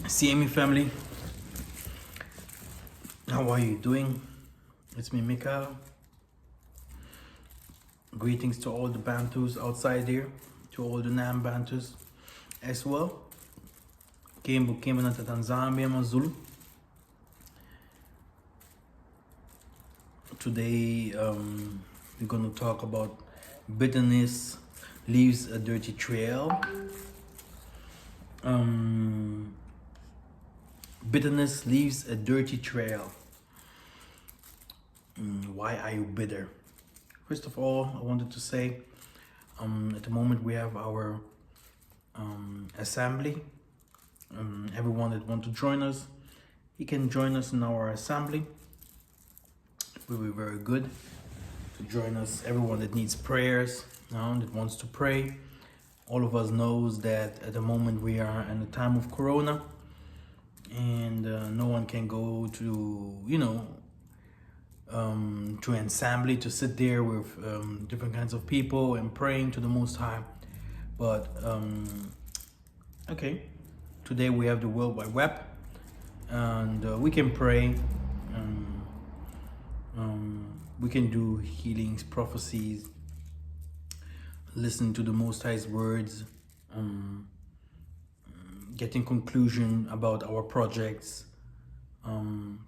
CME family, how are you doing? It's me, Mika. Greetings to all the Bantus outside here, to all the Nam Bantus as well. Came na Tanzania Mazulu. Today, we're going to talk about bitterness leaves a dirty trail. Bitterness leaves a dirty trail. Why are you bitter? First of all, I wanted to say, at the moment we have our assembly. Everyone that wants to join us, he can join us in our assembly. It will be very good to join us. Everyone that needs prayers, that wants to pray. All of us knows that at the moment we are in the time of Corona, and no one can go to, to an assembly to sit there with different kinds of people and praying to the Most High. But okay, today we have the World Wide Web, and we can pray. We can do healings, prophecies, listen to the Most High's words, getting conclusion about our projects,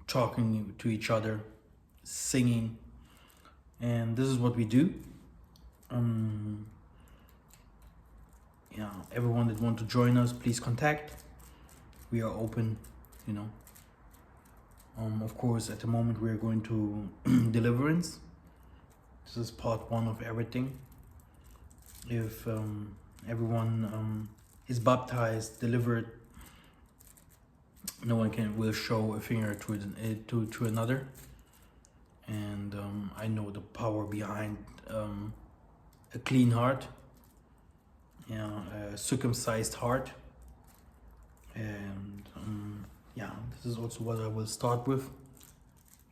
talking to each other, singing, and this is what we do. Everyone that want to join us, please contact. We are open, Of course, at the moment we are going to deliverance. This is part one of everything. If everyone is baptized, delivered, no one will show a finger to another. And I know the power behind a clean heart, a circumcised heart. And this is also what I will start with.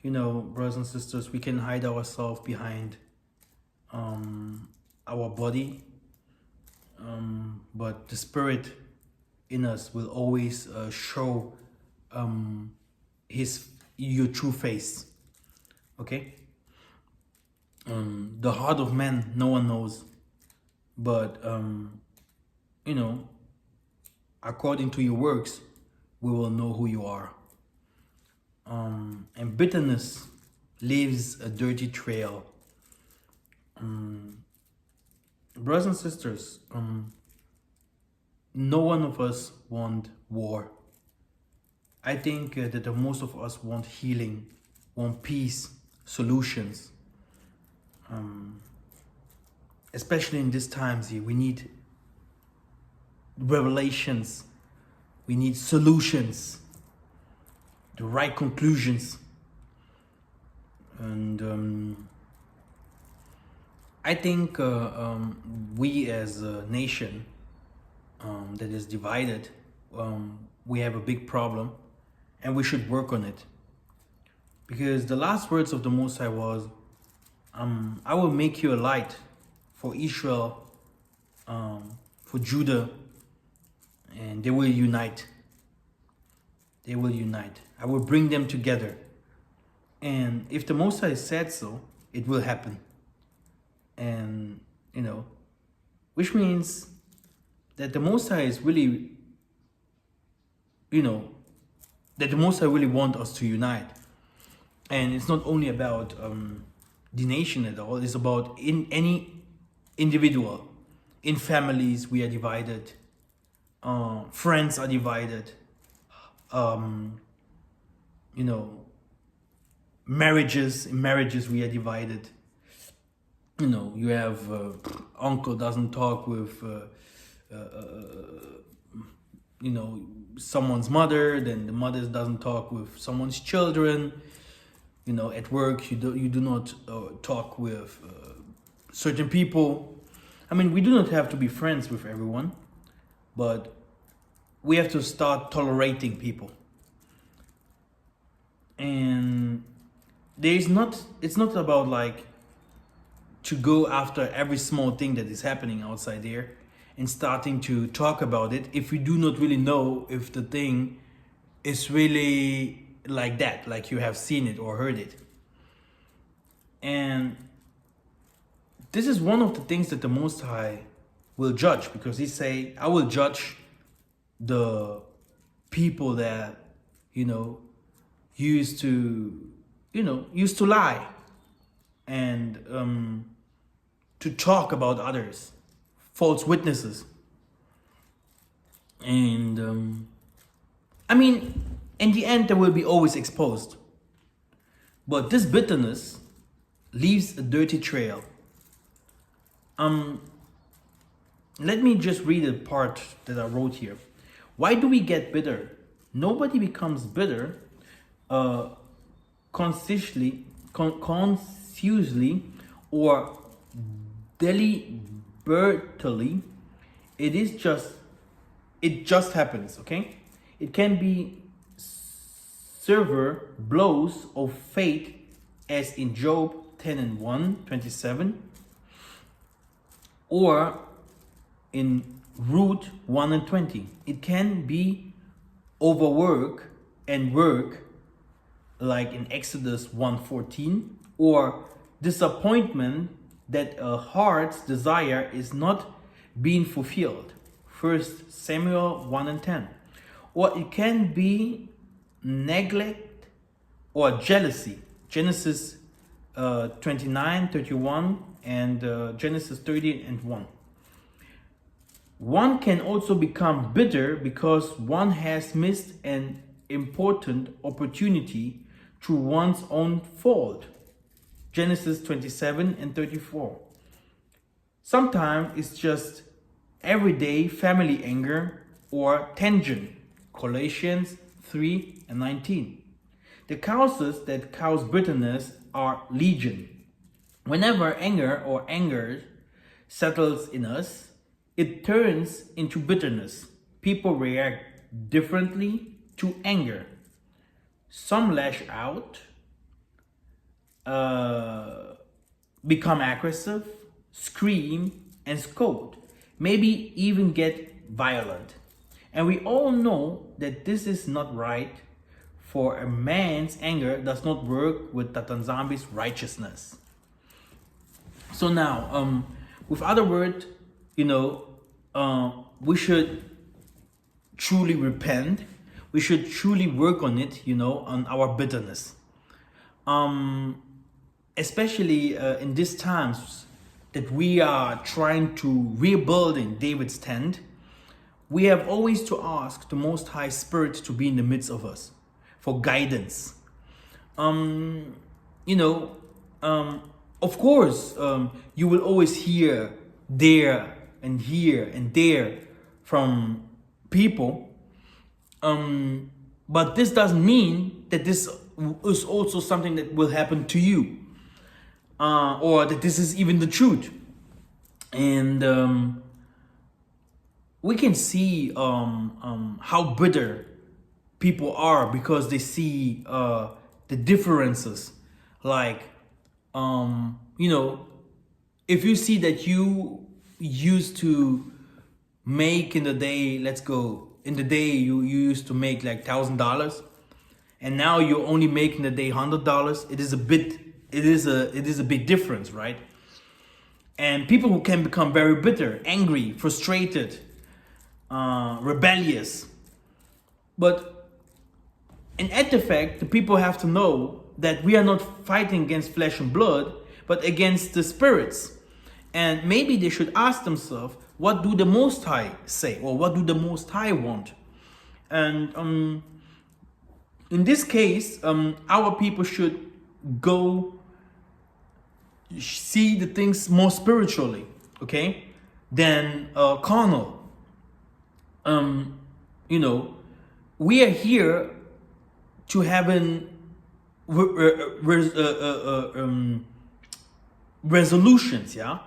Brothers and sisters, we can hide ourselves behind our body, but the spirit in us will always show your true face. Okay? The heart of man, no one knows, but according to your works, we will know who you are. And bitterness leaves a dirty trail. Brothers and sisters, no one of us want war. I think that the most of us want healing, want peace, solutions. Especially in these times here, we need revelations, we need solutions, the right conclusions. And I think we as a nation that is divided, we have a big problem, and we should work on it. Because the last words of the Most High was, I will make you a light for Israel, for Judah, and they will unite. They will unite. I will bring them together. And if the Most High said so, it will happen. And, which means that the Most High is really, that the Most High really want us to unite. And it's not only about the nation at all, it's about in any individual. In families, we are divided. Friends are divided. In marriages we are divided. You have uncle doesn't talk with someone's mother, then the mother doesn't talk with someone's children. At work you do not talk with certain people. I mean, we do not have to be friends with everyone, but we have to start tolerating people. And it's not about to go after every small thing that is happening outside there and starting to talk about it if we do not really know if the thing it's really like that, like you have seen it or heard it. And this is one of the things that the Most High will judge, because he say, I will judge the people that, used to, used to lie and to talk about others, false witnesses. And I mean, in the end, they will be always exposed. But this bitterness leaves a dirty trail. Let me just read a part that I wrote here. Why do we get bitter? Nobody becomes bitter consciously or deliberately. It just happens, okay? It can be severe blows of fate, as in Job 10:1-27, or in Ruth 1:20. It can be overwork and work, like in Exodus 1:14, or disappointment that a heart's desire is not being fulfilled, 1 Samuel 1:10. Or it can be neglect or jealousy, Genesis 29:31 and Genesis 30:1. One can also become bitter because one has missed an important opportunity through one's own fault, Genesis 27:34. Sometimes it's just everyday family anger or tension, Colossians 3:19. The causes that cause bitterness are legion. Whenever anger settles in us, it turns into bitterness. People react differently to anger. Some lash out, become aggressive, scream, and scold, maybe even get violent. And we all know that this is not right, for a man's anger does not work with Tatanzambi's righteousness. So now, with other words, we should truly repent. We should truly work on it, on our bitterness. Especially in these times that we are trying to rebuild in David's tent, we have always to ask the Most High Spirit to be in the midst of us for guidance. Of course, you will always hear there and here and there from people. But this doesn't mean that this is also something that will happen to you, or that this is even the truth. And we can see how bitter people are because they see the differences. Like, if you see that you used to make in the day, you used to make like $1,000, and now you're only making a day $100. It is a big difference, right? And people who can become very bitter, angry, frustrated, rebellious. But in fact, the people have to know that we are not fighting against flesh and blood, but against the spirits. And maybe they should ask themselves, what do the Most High say? Or what do the Most High want? And in this case, our people should go see the things more spiritually, okay, than carnal. We are here to have resolutions, yeah,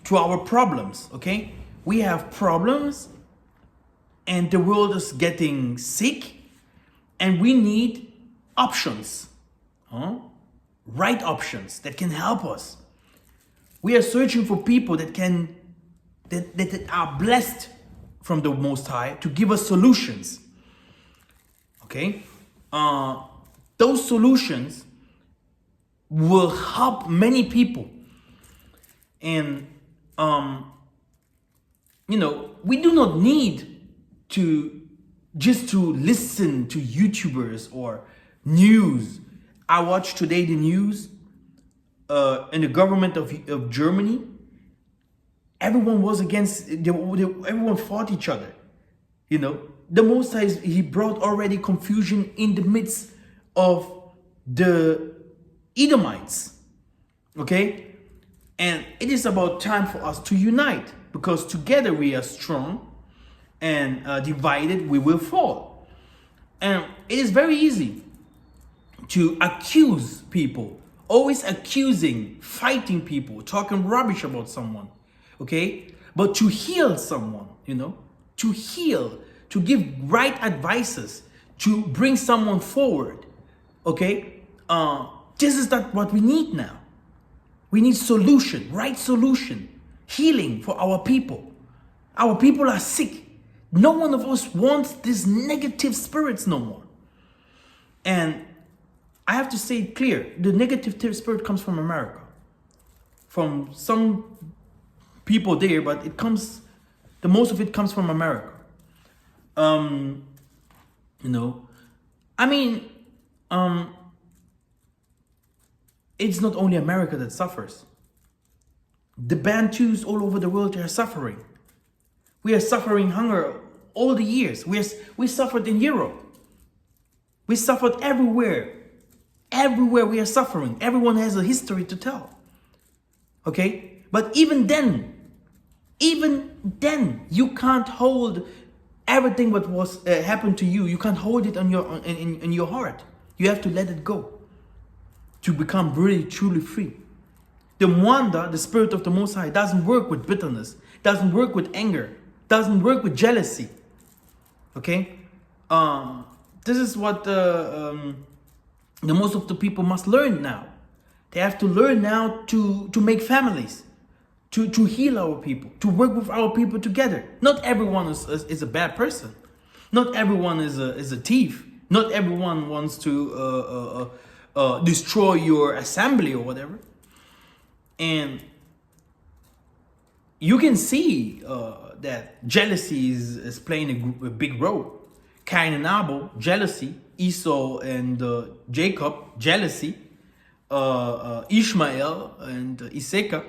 to our problems, okay? We have problems and the world is getting sick and we need options, right options that can help us. We are searching for people that are blessed from the Most High to give us solutions. Okay, those solutions will help many people, and we do not need to listen to YouTubers or news. I watched today the news in the government of Germany. Everyone was against, everyone fought each other. The Most High, he brought already confusion in the midst of the Edomites. Okay? And it is about time for us to unite, because together we are strong, and divided we will fall. And it is very easy to accuse people, always accusing, fighting people, talking rubbish about someone. Okay? But to heal someone, to heal, to give right advices, to bring someone forward. Okay? This is not what we need now. We need solution, right solution, healing for our people. Our people are sick. No one of us wants these negative spirits no more. And I have to say it clear, the negative spirit comes from America. From some people there, but the most of it comes from America. It's not only America that suffers. The Bantus all over the world are suffering. We are suffering hunger all the years. We suffered in Europe. We suffered everywhere. Everywhere we are suffering. Everyone has a history to tell. Okay? But even then, you can't hold everything what was happened to you. You can't hold it in your heart. You have to let it go to become really, truly free. The Mwanda, the spirit of the Most High, doesn't work with bitterness, doesn't work with anger, doesn't work with jealousy. Okay? This is what the most of the people must learn now. They have to learn now to make families, to heal our people, to work with our people together. Not everyone is a bad person. Not everyone is a thief. Not everyone wants to destroy your assembly or whatever. And you can see that jealousy is playing a big role. Cain and Abel, jealousy. Esau and Jacob, jealousy. Ishmael and Isaac.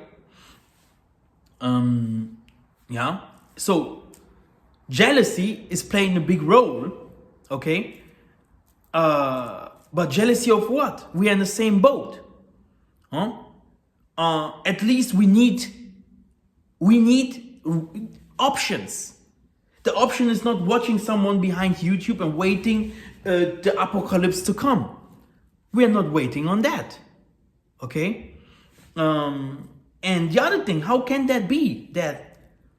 So jealousy is playing a big role. Okay. But jealousy of what? We are in the same boat. At least we need options. The option is not watching someone behind YouTube and waiting the apocalypse to come. We are not waiting on that. Okay? And the other thing, how can that be? That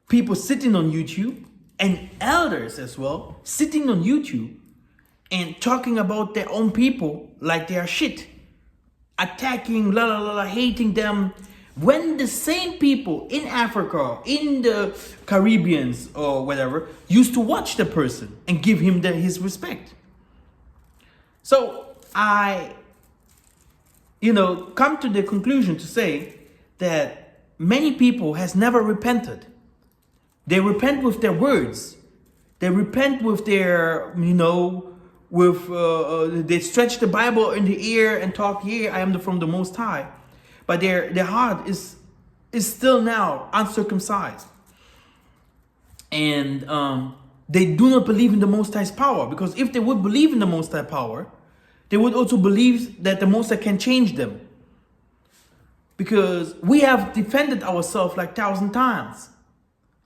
people sitting on YouTube, and elders as well, sitting on YouTube and talking about their own people like they are shit. Attacking, hating them. When the same people in Africa, in the Caribbeans or whatever, used to watch the person and give him his respect. So I, come to the conclusion to say that many people has never repented. They repent with their words. They repent with their, they stretch the Bible in the air and talk, I am from the Most High. But their heart is still now uncircumcised. And they do not believe in the Most High's power. Because if they would believe in the Most High power, they would also believe that the Most High can change them. Because we have defended ourselves like 1,000 times.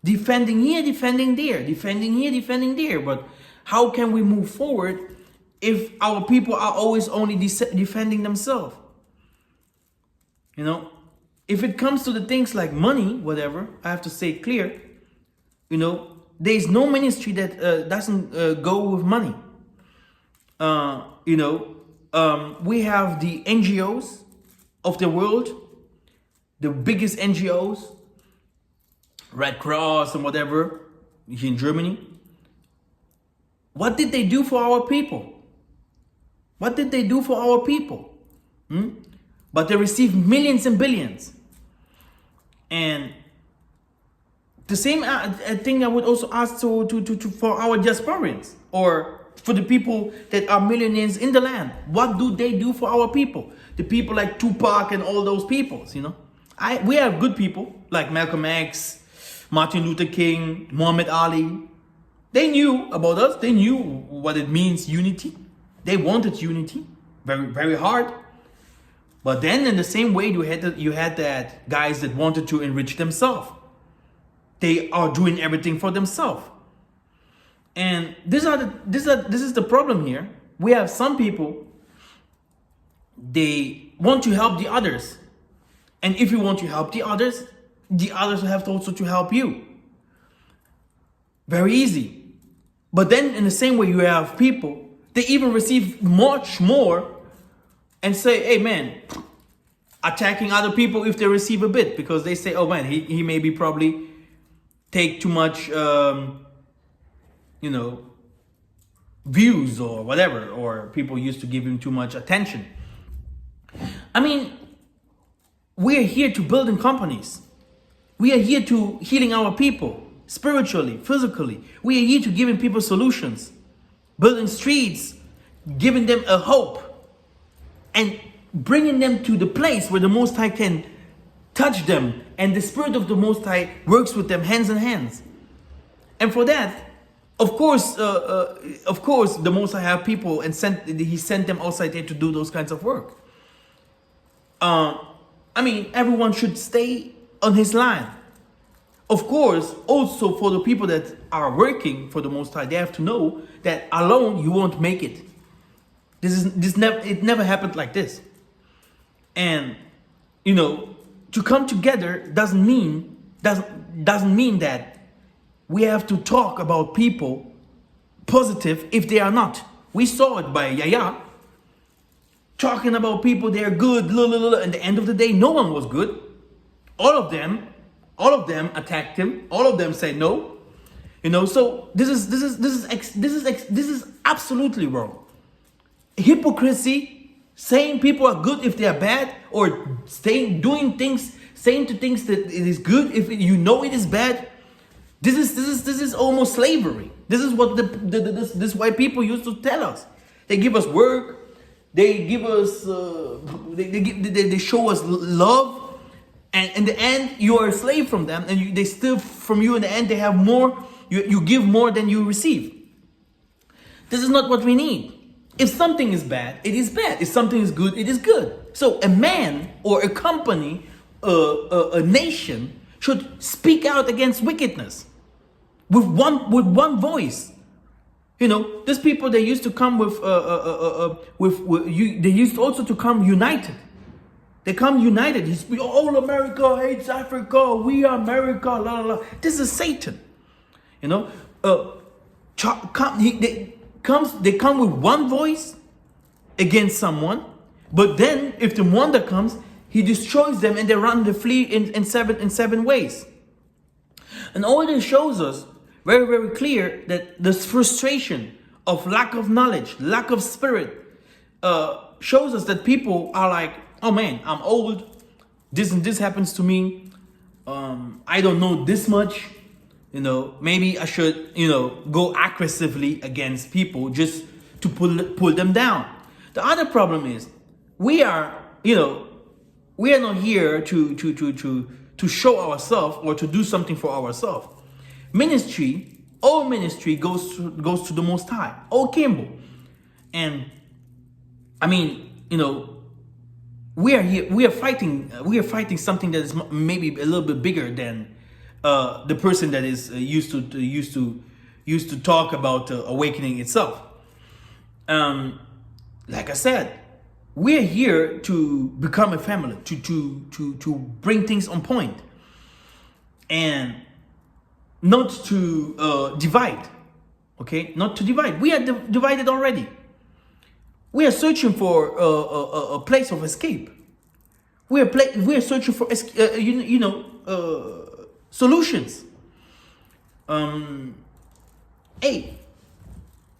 Defending here, defending there. Defending here, defending there. But how can we move forward if our people are always only defending themselves? If it comes to the things like money, whatever, I have to say it clear, there is no ministry that doesn't go with money. We have the NGOs of the world, the biggest NGOs, Red Cross and whatever, here in Germany. What did they do for our people? What did they do for our people? But they receive millions and billions. And the same thing I would also ask for our diasporans, or for the people that are millionaires in the land. What do they do for our people? The people like Tupac and all those peoples, we have good people like Malcolm X, Martin Luther King, Muhammad Ali. They knew about us. They knew what it means, unity. They wanted unity very, very hard. But then in the same way, you had that guys that wanted to enrich themselves. They are doing everything for themselves. And this is the problem here. We have some people, they want to help the others. And if you want to help the others have to also to help you. Very easy. But then in the same way, you have people, they even receive much more and say, hey man, attacking other people if they receive a bit, because they say, oh man, he maybe probably take too much, views or whatever, or people used to give him too much attention. I mean, we are here to building companies. We are here to healing our people spiritually, physically. We are here to giving people solutions, building streets, giving them a hope, and bringing them to the place where the Most High can touch them, and the Spirit of the Most High works with them hands in hands. And for that, of course, the Most High have people, and He sent them outside there to do those kinds of work. Everyone should stay on His line. Of course, also for the people that are working for the Most High, they have to know that alone you won't make it. It never happened like this. And to come together doesn't mean that we have to talk about people positive if they are not. We saw it by Yahya talking about people, they're good, and at the end of the day, no one was good. All of them attacked him. All of them said no. So this is absolutely wrong. Hypocrisy. Saying people are good if they are bad, or saying to things that it is good if it is bad. This is almost slavery. This is what this white people used to tell us. They give us work, they give us they show us love, and in the end you are a slave from them, and they steal from you. In the end, they have more. You give more than you receive. This is not what we need. If something is bad, it is bad. If something is good, it is good. So a man or a company, a nation should speak out against wickedness with one voice. These people, they used to come they used also to come united. They come united. All America hates Africa. We are America. La, la, la. This is Satan. They come with one voice against someone, but then if the one that comes, he destroys them, and they run the flee in seven ways. And all this shows us very, very clear that this frustration of lack of knowledge, lack of spirit, shows us that people are like, oh man, I'm old, this and this happens to me, I don't know this much. Maybe I should, go aggressively against people just to pull them down. The other problem is we are not here to show ourselves or to do something for ourselves. All ministry goes to the Most High, all Campbell. And we are here, we are fighting something that is maybe a little bit bigger than the person that is used to talk about awakening itself. Like I said, we're here to become a family, to bring things on point, and not to divide. Okay, not to divide. We are divided already. We are searching for a place of escape. We are searching for solutions. Hey,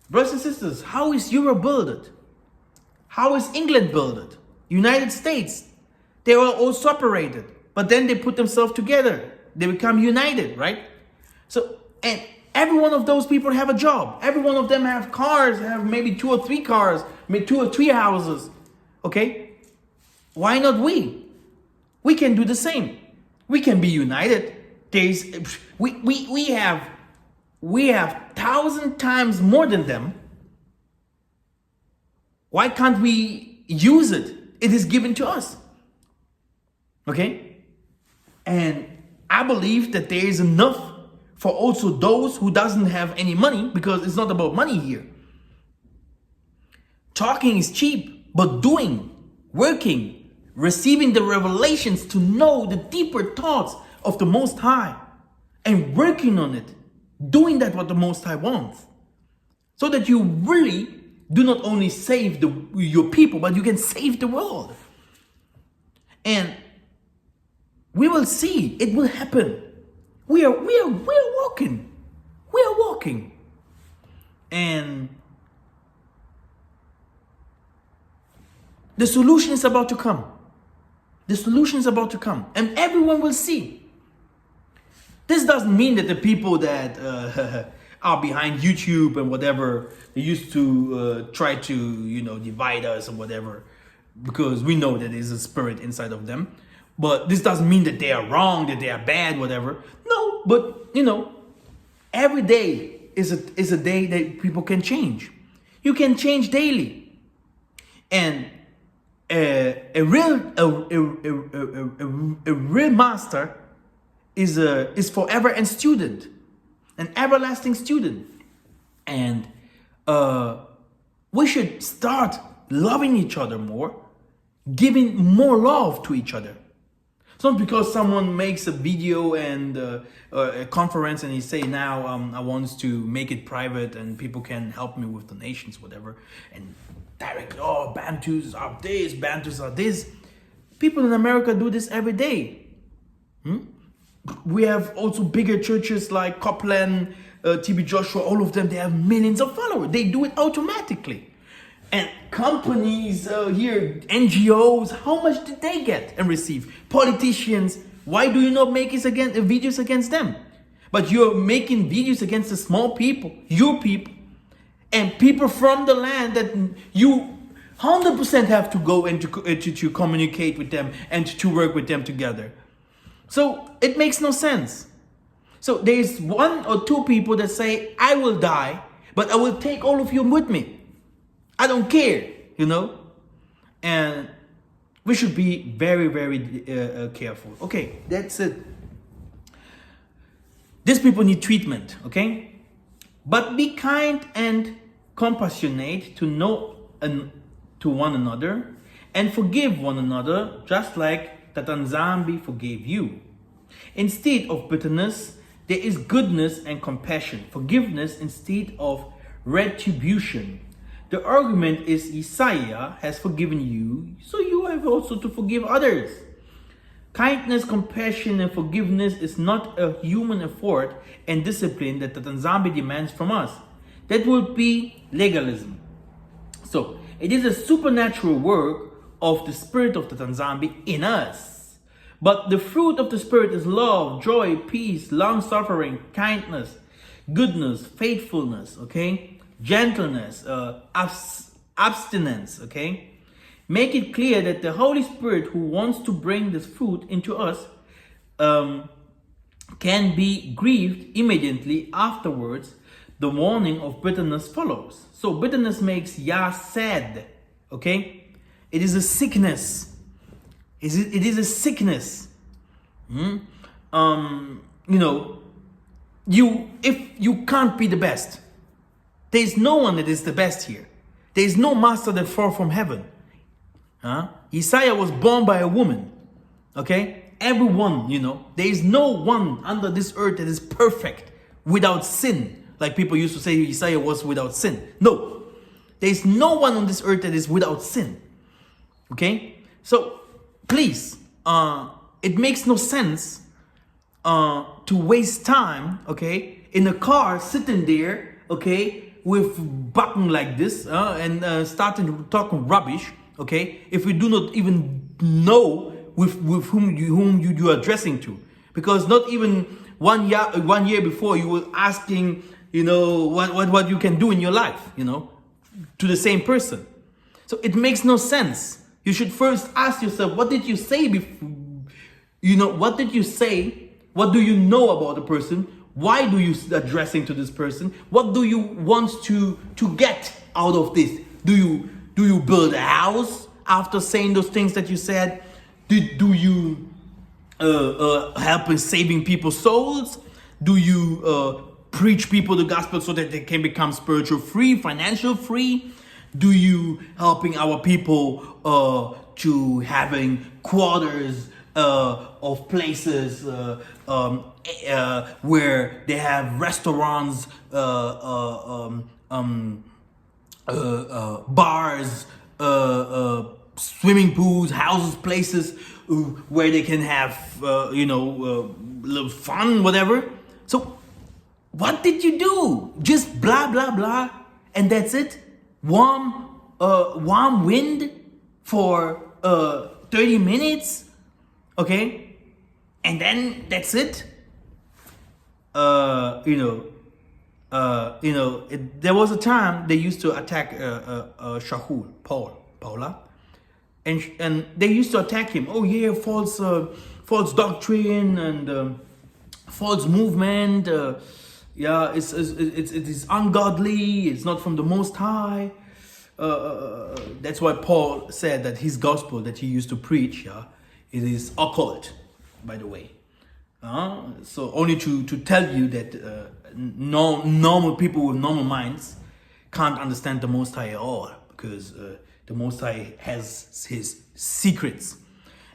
brothers and sisters, how is Europe built? How is England built? United States. They were all separated, but then they put themselves together. They become united, right? So, and every one of those people have a job. Every one of them have cars, have maybe 2 or 3 cars, maybe 2 or 3 houses. Okay? Why not we? We can do the same. We can be united. We have 1,000 times more than them. Why can't we use it? It is given to us. Okay? And I believe that there is enough for also those who doesn't have any money, because it's not about money here. Talking is cheap, but doing, working, receiving the revelations to know the deeper thoughts of the Most High and working on it, doing that what the Most High wants, so that you really do not only save your people, but you can save the world. And we will see, it will happen. We are walking. We are walking. And the solution is about to come. The solution is about to come. And everyone will see. This doesn't mean that the people that are behind YouTube and whatever, they used to try to, divide us or whatever, because we know that there's a spirit inside of them. But this doesn't mean that they are wrong, that they are bad, whatever. No, but every day is a day that people can change. You can change daily, and a real master is forever and student, an everlasting student, and we should start loving each other more, giving more love to each other. It's not because someone makes a video and a conference and he say, now I want to make it private and people can help me with donations, whatever. And directly, Bantus are this, Bantus are this. People in America do this every day. We have also bigger churches like Copeland, TB Joshua, all of them, they have millions of followers. They do it automatically. And companies here, NGOs, how much did they get and receive? Politicians, why do you not make videos against them? But you're making videos against the small people, your people, and people from the land that you 100% have to go and to communicate with them and to work with them together. So it makes no sense. So there's 1 or 2 people that say, I will die, but I will take all of you with me. I don't care, and we should be very, very careful. Okay, that's it. These people need treatment, okay? But be kind and compassionate to one another and forgive one another, just like Tatanzambi forgave you. Instead of bitterness, there is goodness and compassion, forgiveness instead of retribution. The argument is Isaiah has forgiven you, so you have also to forgive others. Kindness, compassion, and forgiveness is not a human effort and discipline that the Tanzambi demands from us. That would be legalism. So, it is a supernatural work of the Spirit of the Tanzambi in us. But the fruit of the Spirit is love, joy, peace, long-suffering, kindness, goodness, faithfulness, gentleness, abstinence, Make it clear that the Holy Spirit who wants to bring this fruit into us can be grieved immediately afterwards. The warning of bitterness follows. So bitterness makes Yah sad, It is a sickness. It is a sickness. If you can't be the best, there is no one that is the best here. There is no master that fell from heaven. Isaiah was born by a woman. Everyone, there is no one under this earth that is perfect, without sin. Like people used to say Isaiah was without sin. No. There is no one on this earth that is without sin. So, please, it makes no sense to waste time, in a car, sitting there, with bucking like this and starting to talk rubbish, okay, if we do not even know with whom you are addressing to? Because not even 1 year before you were asking, what you can do in your life, to the same person. So it makes no sense. You should first ask yourself, what did you say before? What did you say? What do you know about the person? Why do you addressing to this person? What do you want to get out of this? Do you build a house after saying those things that you said? Do you help in saving people's souls? Do you preach people the gospel so that they can become spiritual free, financial free? Do you helping our people to having quarters of places where they have restaurants, bars, swimming pools, houses, places where they can have little fun, whatever? So what did you do? Just blah blah blah, and that's it? Warm wind for 30 minutes, okay, and then that's it. There was a time they used to attack Paula, and they used to attack him. Oh yeah, false doctrine and false movement. Yeah, it is ungodly. It's not from the Most High. That's why Paul said that his gospel that he used to preach, it is occult, by the way. So only to tell you that normal people with normal minds can't understand the Most High at all, because the Most High has his secrets.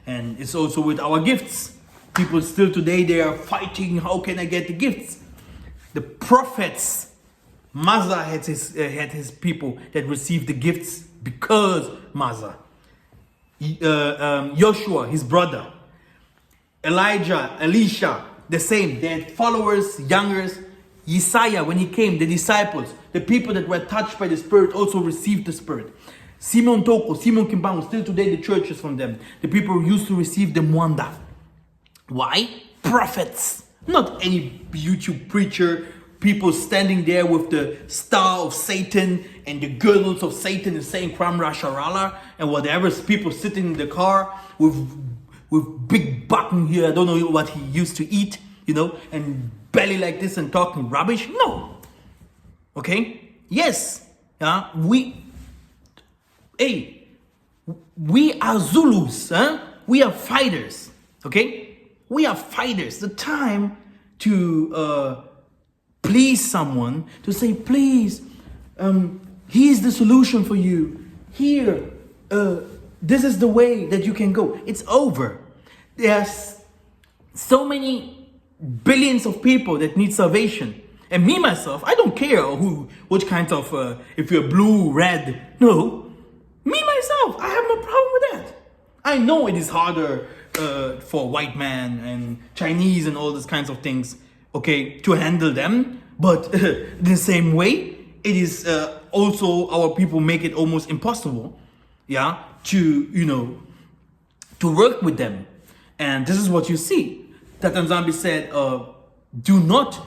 And it's also with our gifts. People still today, they are fighting, how can I get the gifts? The prophets, Mazah had his people that received the gifts because Mazah. Joshua, his brother. Elijah, Elisha, the same. They had followers, youngers. Isaiah, when he came, the disciples, the people that were touched by the Spirit also received the Spirit. Simon Toko, Simon Kimbangu, still today the church is from them. The people who used to receive the Mwanda. Why? Prophets. Not any YouTube preacher, people standing there with the star of Satan and the girdles of Satan and saying Kram Rasharala and whatever. People sitting in the car with big button here. I don't know what he used to eat, and belly like this and talking rubbish. No. Okay? Yes. We are Zulus. We are fighters. Okay? We are fighters. The time to please someone, to say, please, here's the solution for you. Here, this is the way that you can go. It's over. There's so many billions of people that need salvation. And me, myself, I don't care which kind of, if you're blue, red. No. Me, myself, I have no problem with that. I know it is harder for white man and Chinese and all these kinds of things, okay, to handle them. But the same way, it is also our people make it almost impossible, to work with them. And this is what you see. Tatan Zambi said, do not,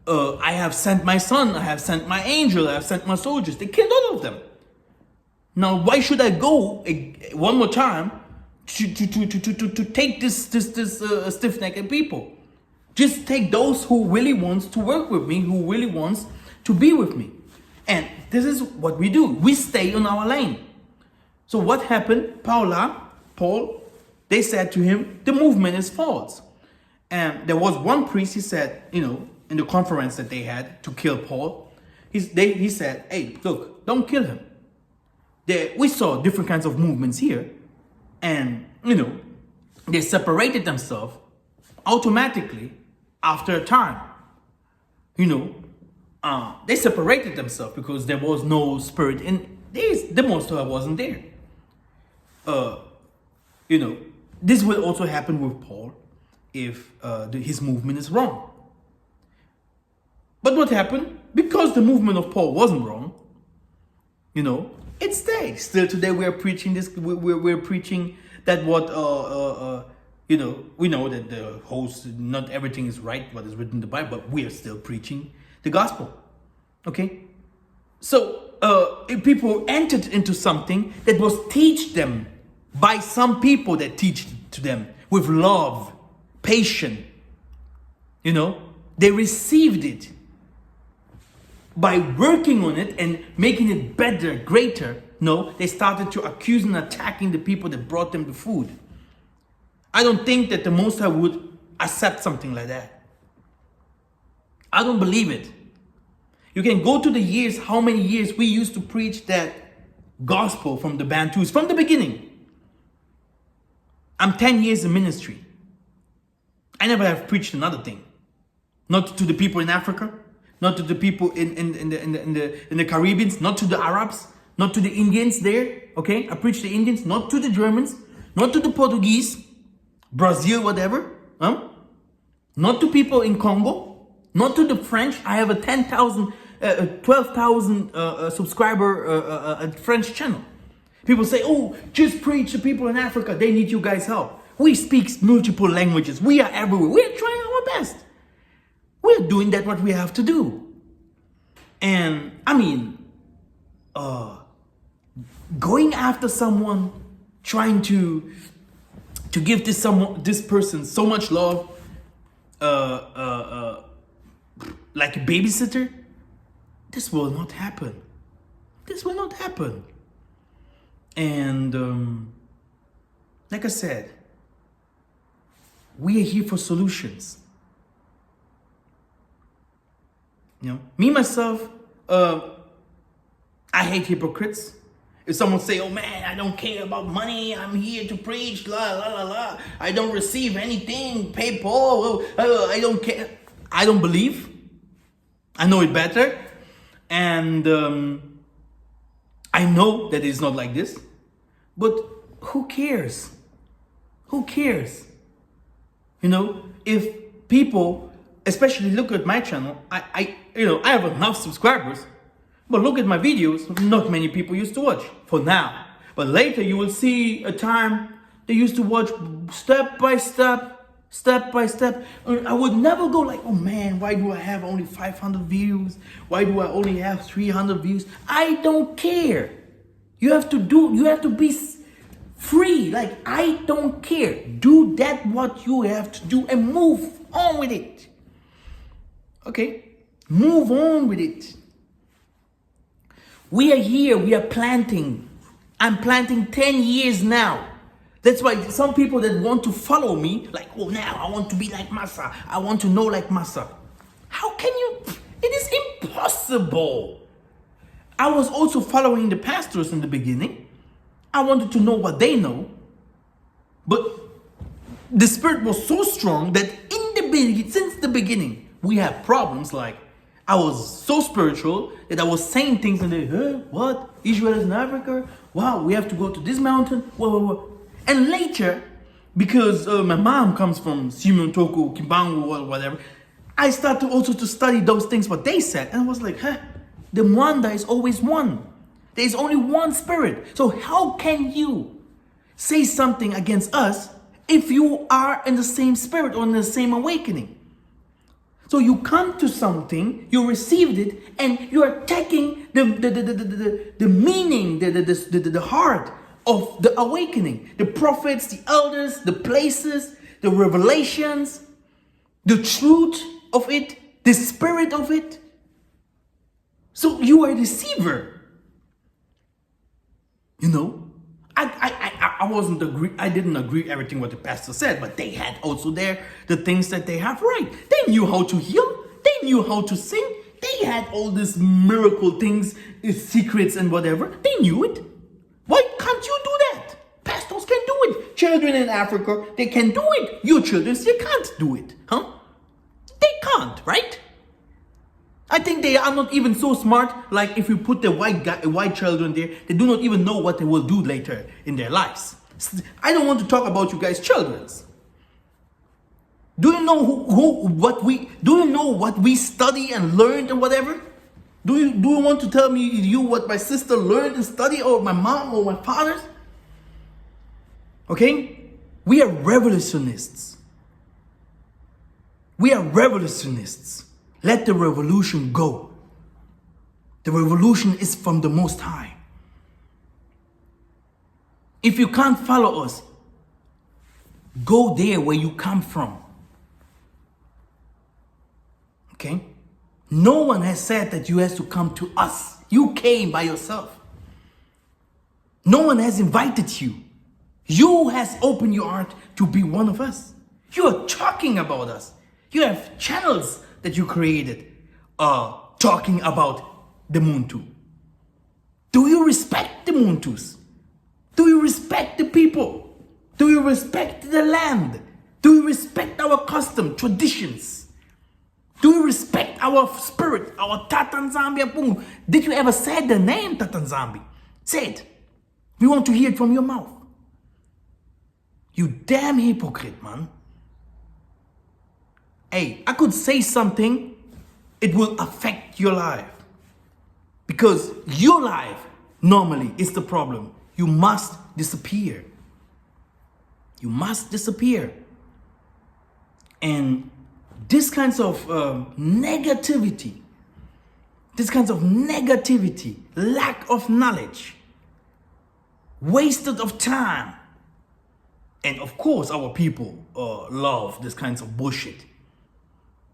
I have sent my son, I have sent my angel, I have sent my soldiers. They killed all of them. Now, why should I go one more time to take this stiff-necked people? Just take those who really wants to work with me, who really wants to be with me. And this is what we do. We stay on our lane. So what happened? Paul, they said to him, the movement is false. And there was one priest, he said, in the conference that they had to kill Paul, he said, hey, look, don't kill him. We saw different kinds of movements here. And, they separated themselves automatically after a time. They separated themselves because there was no spirit in this. The Most High wasn't there. This will also happen with Paul if his movement is wrong. But what happened? because the movement of Paul wasn't wrong, it stays. Still today we are preaching this. We're preaching that what we know that the host, not everything is right what is written in the Bible, but we are still preaching the gospel. Okay, so if people entered into something that was teach them by some people that teach to them with love, patience, they received it by working on it and making it better, greater. No, they started to accuse and attacking the people that brought them the food. I don't think that the Most High would accept something like that. I don't believe it. You can go to the years, how many years we used to preach that gospel from the Bantus, from the beginning. I'm 10 years in ministry. I never have preached another thing. Not to the people in Africa, not to the people in the Caribbeans, not to the Arabs, not to the Indians there. Okay, I preach the Indians, not to the Germans, not to the Portuguese, Brazil, whatever. Not to people in Congo, not to the French. I have a 12,000 subscriber French channel. People say, oh, just preach to people in Africa. They need you guys' help. We speak multiple languages. We are everywhere. We are trying our best. We're doing that what we have to do. And I mean, going after someone, trying to give this person so much love, like a babysitter, this will not happen. This will not happen. And like I said, we are here for solutions. Me myself, I hate hypocrites. If someone say, oh man, I don't care about money, I'm here to preach, la la la la, I don't receive anything, pay Paul, I don't care. I don't believe. I know it better. And I know that it's not like this. But who cares? Who cares? If people, especially look at my channel, I have enough subscribers, but look at my videos, not many people used to watch for now. But later you will see a time they used to watch step by step. I would never go like, oh man, why do I have only 500 views? Why do I only have 300 views? I don't care. You have to be free. Like, I don't care. Do that what you have to do and move on with it. Okay? Move on with it. We are here. We are planting. I'm planting 10 years now. That's why some people that want to follow me, like, oh, now I want to be like Massa. I want to know like Massa. How can you? It is impossible. I was also following the pastors in the beginning. I wanted to know what they know. But the spirit was so strong that since the beginning, we have problems. Like, I was so spiritual that I was saying things and they, what? Israel is in Africa? Wow, we have to go to this mountain? Whoa. And later, because my mom comes from Simeon Toko, Kimbangu, or whatever, I started also to study those things, what they said. And I was like, the Mwanda is always one. There is only one spirit. So how can you say something against us if you are in the same spirit or in the same awakening? So you come to something, you received it, and you are attacking the meaning, the heart of the awakening. The prophets, the elders, the places, the revelations, the truth of it, the spirit of it. So you are a deceiver. I didn't agree everything what the pastor said, but they had also the things that they have right. They knew how to heal. They knew how to sing. They had all these miracle things, secrets and whatever. They knew it. Why can't you do that? Pastors can do it. Children in Africa, they can do it. Your children, they can't do it. They can't, right? I think they are not even so smart. Like, if you put the white children there, they do not even know what they will do later in their lives. I don't want to talk about you guys' children. Do you know what we study and learned and whatever? Do you want to tell me what my sister learned and studied, or my mom or my father? Okay? We are revolutionists. We are revolutionists. Let the revolution go. The revolution is from the Most High. If you can't follow us, go there where you come from. Okay? No one has said that you have to come to us. You came by yourself. No one has invited you. You has opened your heart to be one of us. You are talking about us. You have channels that you created talking about the Muntu. Do you respect the Muntus? Do you respect the people? Do you respect the land? Do you respect our custom, traditions? Do you respect our spirit, our Tatanzambi Apungu? Did you ever say the name Tatanzambi? Say it. We want to hear it from your mouth. You damn hypocrite, man. Hey, I could say something, it will affect your life. Because your life normally is the problem. You must disappear. You must disappear. And this kinds of negativity, lack of knowledge, wasted of time, and of course our people love this kinds of bullshit,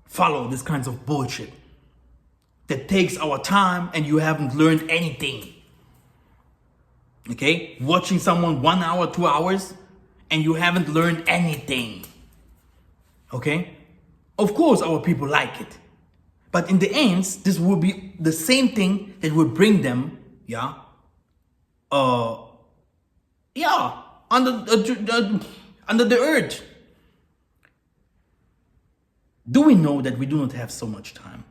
follow this kinds of bullshit that takes our time and you haven't learned anything. Okay? Watching someone 1 hour, 2 hours, and you haven't learned anything. Okay? Of course, our people like it. But in the end, this will be the same thing that will bring them, under the earth. Do we know that we do not have so much time?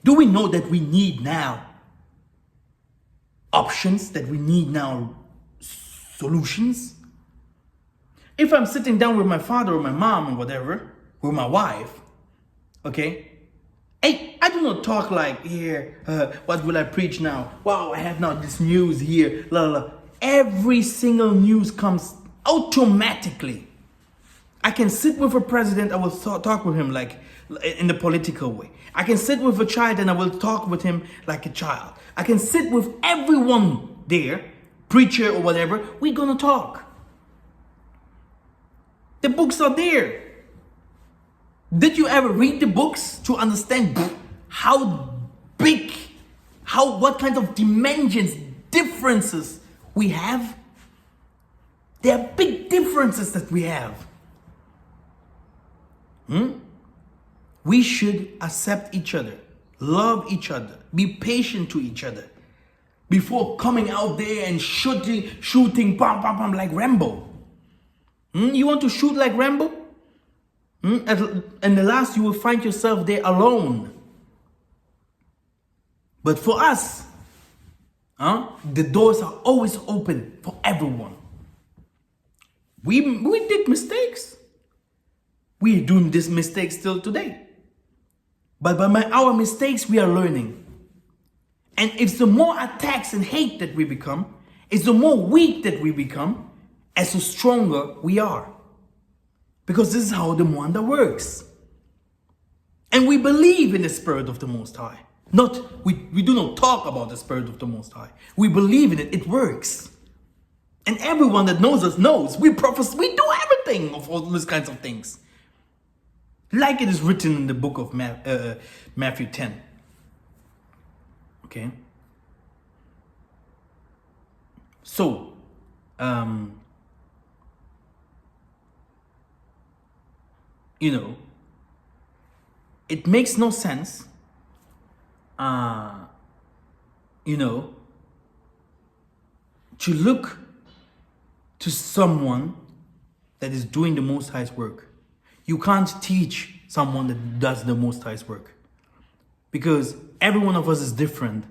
Do we know that we need now options, that we need now solutions? If I'm sitting down with my father or my mom or whatever, with my wife, okay, hey, I do not talk like, here, what will I preach now? Wow, I have now this news here, la la la. Every single news comes automatically. I can sit with a president, I will talk with him like in the political way. I can sit with a child and I will talk with him like a child. I can sit with everyone there, preacher or whatever, we're gonna talk. The books are there. Did you ever read the books to understand how big, what kind of dimensions, differences we have? There are big differences that we have. We should accept each other, love each other, be patient to each other before coming out there and shooting, bam, bam, bam, like Rambo. You want to shoot like Rambo? And the last, you will find yourself there alone. But for us, the doors are always open for everyone. We did mistakes. We are doing these mistakes still today. But by our mistakes, we are learning. And it's the more attacks and hate that we become, it's the more weak that we become, as the stronger we are. Because this is how the Mwanda works. And we believe in the Spirit of the Most High. We do not talk about the Spirit of the Most High. We believe in it. It works. And everyone that knows us knows. We prophesy. We do everything of all these kinds of things. Like it is written in the book of Matthew 10. Okay? So, it makes no sense, to look to someone that is doing the Most High's work. You can't teach someone that does the Most High's work, because every one of us is different.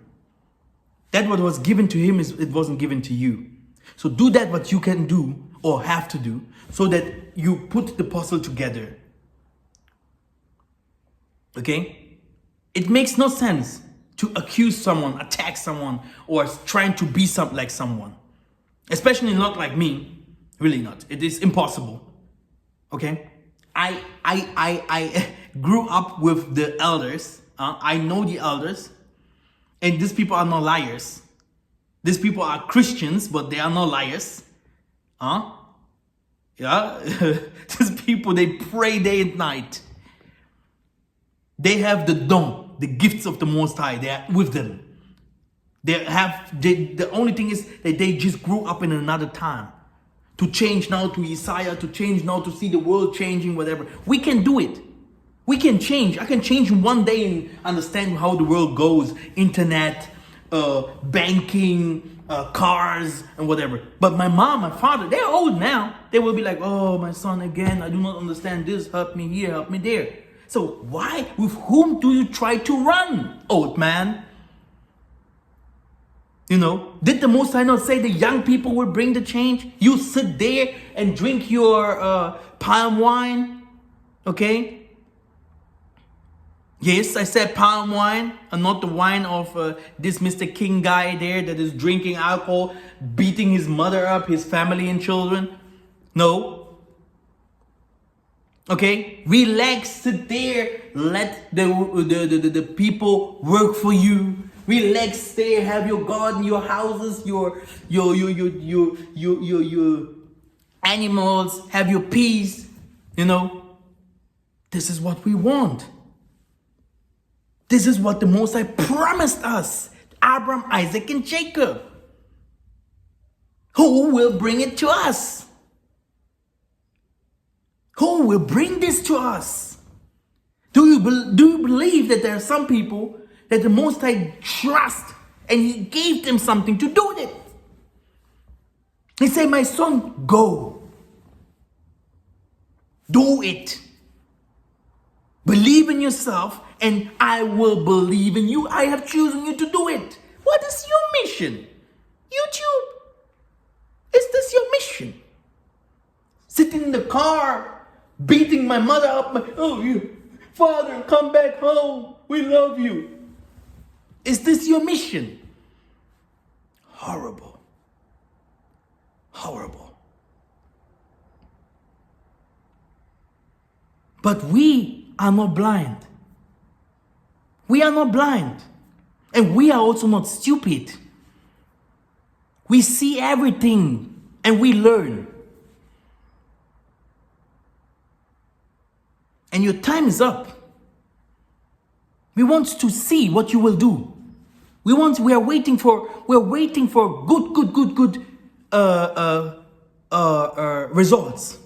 That what was given to him it wasn't given to you. So do that what you can do or have to do, so that you put the puzzle together. Okay? It makes no sense to accuse someone, attack someone, or trying to be something like someone. Especially not like me. Really not. It is impossible. Okay? I grew up with the elders. I know the elders. And these people are not liars. These people are Christians, but they are not liars. Yeah? These people, they pray day and night. They have the don, the gifts of the Most High. They are with them. The only thing is that they just grew up in another time. To change now to Isaiah, to change now to see the world changing, whatever. We can do it. We can change. I can change in one day and understand how the world goes. Internet, banking, cars, and whatever. But my mom, my father, they're old now. They will be like, oh, my son again, I do not understand this. Help me here, help me there. So why, with whom do you try to run, old man? You know, did the Most High not say the young people will bring the change? You sit there and drink your palm wine, okay? Yes, I said palm wine, and not the wine of this Mr. King guy there that is drinking alcohol, beating his mother up, his family and children. No. Okay? Relax, sit there, let the people work for you. Relax, stay, have your garden, your houses, your animals, have your peace. You know, this is what we want. This is what the Most High promised us. Abraham, Isaac, and Jacob. Who will bring it to us? Who will bring this to us? Do you believe that there are some people that the Most High trust and He gave them something to do with it? He said, my son, go. Do it. Believe in yourself and I will believe in you. I have chosen you to do it. What is your mission? YouTube. Is this your mission? Sitting in the car, beating my mother up. Father, come back home. We love you. Is this your mission? Horrible. Horrible. But we are not blind. We are not blind. And we are also not stupid. We see everything and we learn. And your time is up. We want to see what you will do. We are waiting for good results.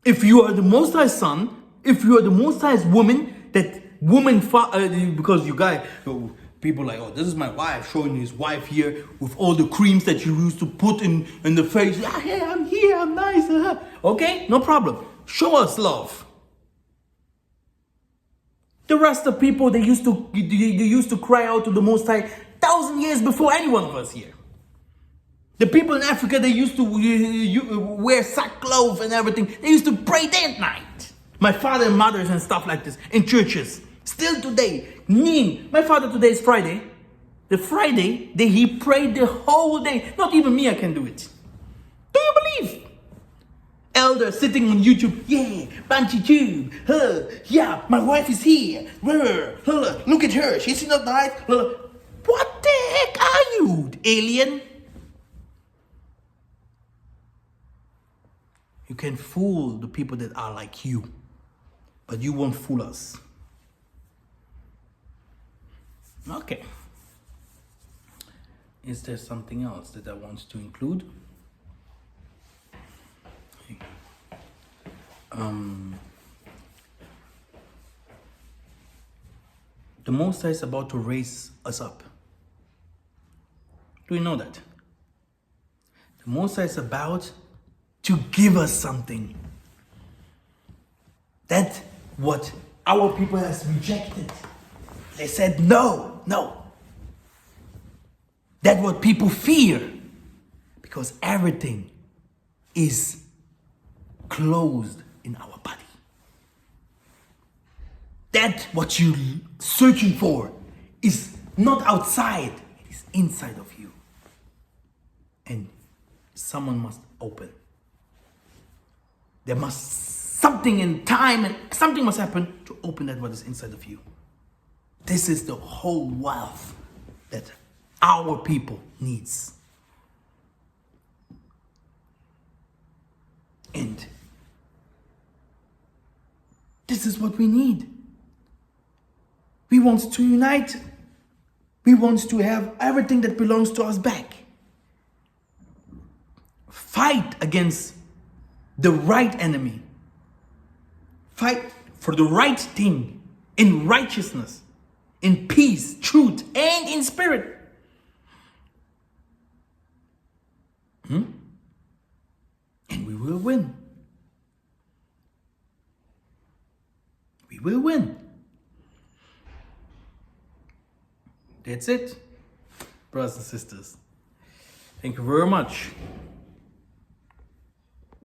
If you are the Most High son, if you are the Most High's woman, because you guys, people like, oh, this is my wife, showing his wife here with all the creams that you used to put in the face. Hey, I'm here, I'm nice. Okay, no problem. Show us love. The rest of people, they used to cry out to the Most High 1,000 years before any one of us here. The people in Africa, they used to wear sackcloth and everything. They used to pray day and night. My father and mothers and stuff like this in churches. Still today, my father today is Friday. The Friday, he prayed the whole day. Not even me, I can do it. Do you believe? Elder sitting on YouTube, yeah, Banshee Tube, yeah, my wife is here, look at her, she's not nice. What the heck are you, alien? You can fool the people that are like you, but you won't fool us. Okay. Is there something else that I want to include? The Most High is about to raise us up. Do you know that? The Most High is about to give us something. That's what our people has rejected. They said no. That's what people fear. Because everything is closed in our body. that what you're searching for is not outside, it is inside of you. And someone must open. There must something in time and something must happen to open that what is inside of you. This is the whole wealth that our people needs. And this is what we need. We want to unite. We want to have everything that belongs to us back. Fight against the right enemy. Fight for the right thing in righteousness, in peace, truth, and in spirit. And we will win. We will win. That's it, brothers and sisters. Thank you very much.